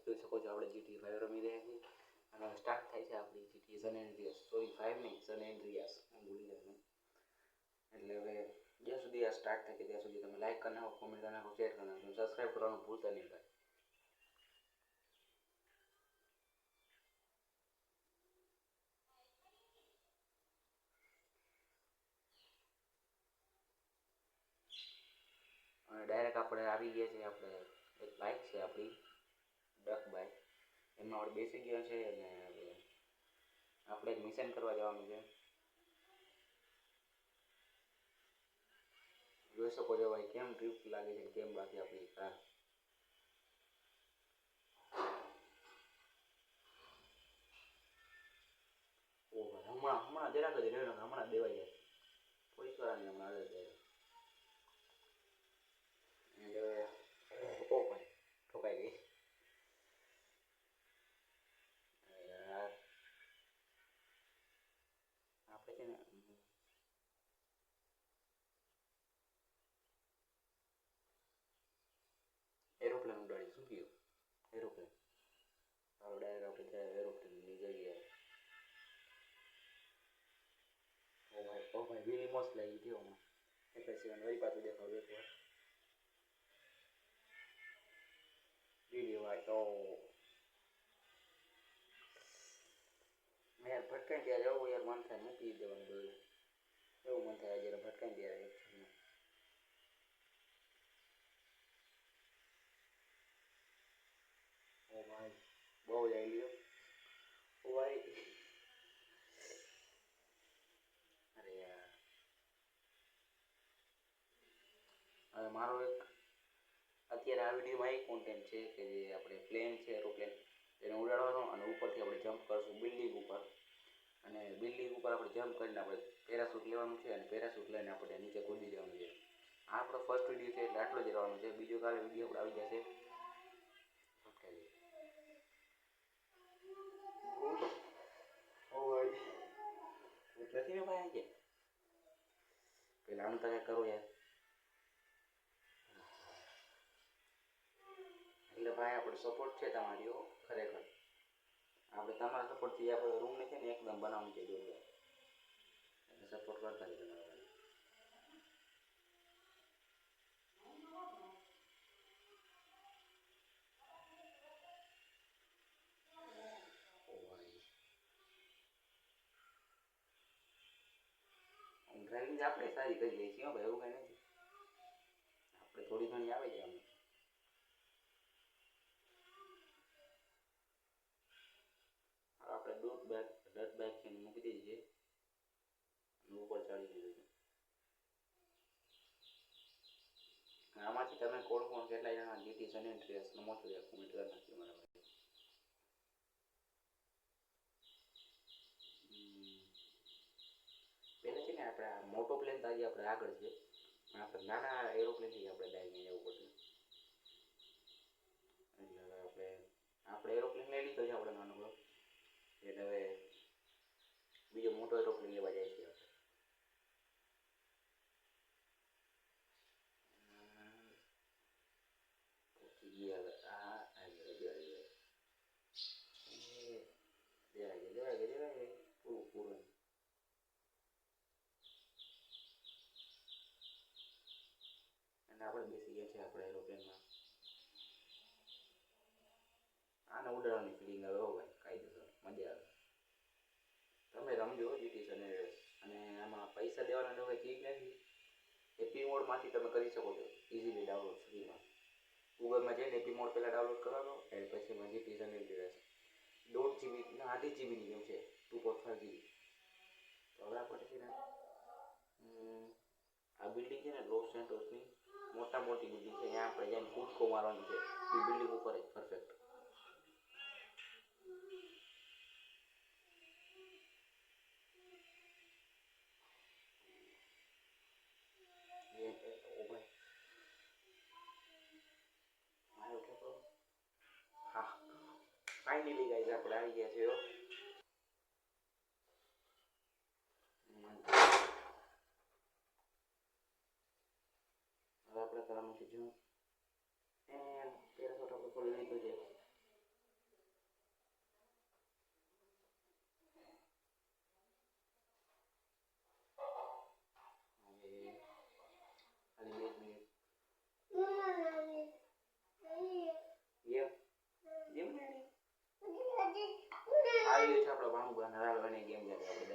જોઈ શકો છો આપણે જીટી 5 રમી રહ્યા છીએ અને સ્ટાર્ટ થાય છે આપણી જીટી સન એન્ડ્રિયાસ, સોરી 5 નહીં, સન એન્ડ્રિયાસ, હું ભૂલી ગયો. એટલે હવે જ્યાં સુધી આ સ્ટાર્ટ થાય ત્યાં સુધી તમે લાઈક કરી નાખો, કોમેન્ટ કરી નાખો, શેર કરી નાખો, સબસ્ક્રાઈબ કરવાનું ભૂલતા નહીં ભાઈ. અને ડાયરેક્ટ આપણે આવી ગયા છે, આપણે એક બાઇક છે આપણી ડક બાઇક, એમાં આપણે બેસી ગયા છે અને આપણે એક મિશન કરવા જવાનું છે. જોઈ શકો છો ભાઈ કેમ ટ્રીપ લાગે છે, કેમ બાકી આપણી કાર. ઓ ભાઈ હમણાં હમણાં જરાક જ રહ્યો, હમણાં દેવાઈ જાય પોલીસ વાળાને, હમણાં આવે જાય. ઓ ભાઈ ઠોકાઈ ગઈ યાર. આપણે છે ને એરોપ્લેન ઉડાડી, શું કહ્યું એરોપ્લેન. ચાલો ડાયરેક્ટ આપણે ત્યાં એરોપ્લેનની જગ્યાએ. ઓ ભાઈ વીલી મસ્ત લાગી હતી હમણાં. એટલે સિવાય વળી પાછું દેખાડું એક વાર વીલી ભાઈ. તો યાર ભટકાઈ ત્યારે એવું યાર મન થાય મૂકી દેવાનું બધું, એવું મન થાય જ્યારે ભટકાઈ ત્યારે. ઓ ભાઈ બહુ જ આવી લ્યો. ઓ ભાઈ અરે યાર. હવે મારો એક અત્યારે આ વિડીયોમાં એ કોન્ટેન્ટ છે કે જે આપણે પ્લેન છે, એરોપ્લેન, તેને ઉડાડવાનો અને ઉપરથી આપણે જમ્પ કરશું બિલ્ડિંગ ઉપર. અને બિલ્ડિંગ ઉપર આપણે જમ્પ કરીને આપણે પેરાશૂટ લેવાનું છે અને પેરાશૂટ લઈને આપણે નીચે કૂદી જવાનું છે. આ આપણો ફર્સ્ટ વિડીયો છે એટલે આટલો જ રહેવાનો છે. બીજો કાલે વિડીયો આપણે આવી જશે. નથી ને ભાઈ આજે પેલા આનું તમે કરો યાર. એટલે ભાઈ આપણે સપોર્ટ છે તમારી ખરેખર. આપણે તમારા સપોર્ટથી આપણે રૂમને છે ને એકદમ બનાવવાનું છે જોરદાર. એટલે સપોર્ટ કરતા જ તમારા ભાઈ. ડ્રાઇવિંગ આપણે સારી કરી લઈએ છીએ ભાઈ, એવું કંઈ નથી. આપણે થોડી ઘણી આવે છે અમને. આપણે ડટ બાઇક છે મૂકી દઈએ છીએ અને ઉપર ચડી દીધું છે. આમાંથી તમે કોણ કેટલા જણા જીટી સન એન્ડ્રિયાસનો મોટો કોમેન્ટ કરી નાખી મારા ભાઈ. પહેલાં છે ને આપણે આ મોટો પ્લેન તો આજે આપણે આગળ છે, આપણે નાના એરોપ્લેનથી આપણે ડાયને જવું પડશે. એટલે હવે આપણે એરોપ્લેન લઈ લીધો છે આપણે નાનો, એટલે હવે બીજો મોટો એરોપ્લેન લેવા જાય છે આપણે. પૂરું અને આપણે બેસી ગયા છે આપણે એરોપ્લેનમાં. આને ઉડાડવાની ફિલિંગ આવે હો ભાઈ, કાયદેસર મજા આવે. તમે રમજો જીટી સન એન્ડ્રિયાસ, અને આમાં પૈસા દેવાના તો કંઈ ચીજ નથી. એપી મોડમાંથી તમે કરી શકો છો ઇઝીલી ડાઉનલોડ ફ્રીમાં. ગૂગલમાં જઈને એપી મોડ પહેલાં ડાઉનલોડ કરવાનો, અને પછી એમાં જીટી સન એન્ડ્રિયાસ 1.5 GB ના 8 GBની ગેમ છે, 2.5 GB. તો હવે આપણે છે ને આ બિલ્ડિંગ છે ને લોસ સેન્ટોસની મોટા મોટી બિલ્ડિંગ છે, અહીંયા આપણે જઈને કૂદકો મારવાનું છે એ બિલ્ડિંગ ઉપર જ પરફેક્ટ. હા ફાઇનલી ગાઈઝ આપણે આવી ગયા છે. હવે આપણે કરવાનું છે જમ્પ, એન્ડ પેરાશૂટ આપણે ખોલી લીધું છે. આવી ગયું છે આપણો ભાણું નરાલ બને ગેમ આપણે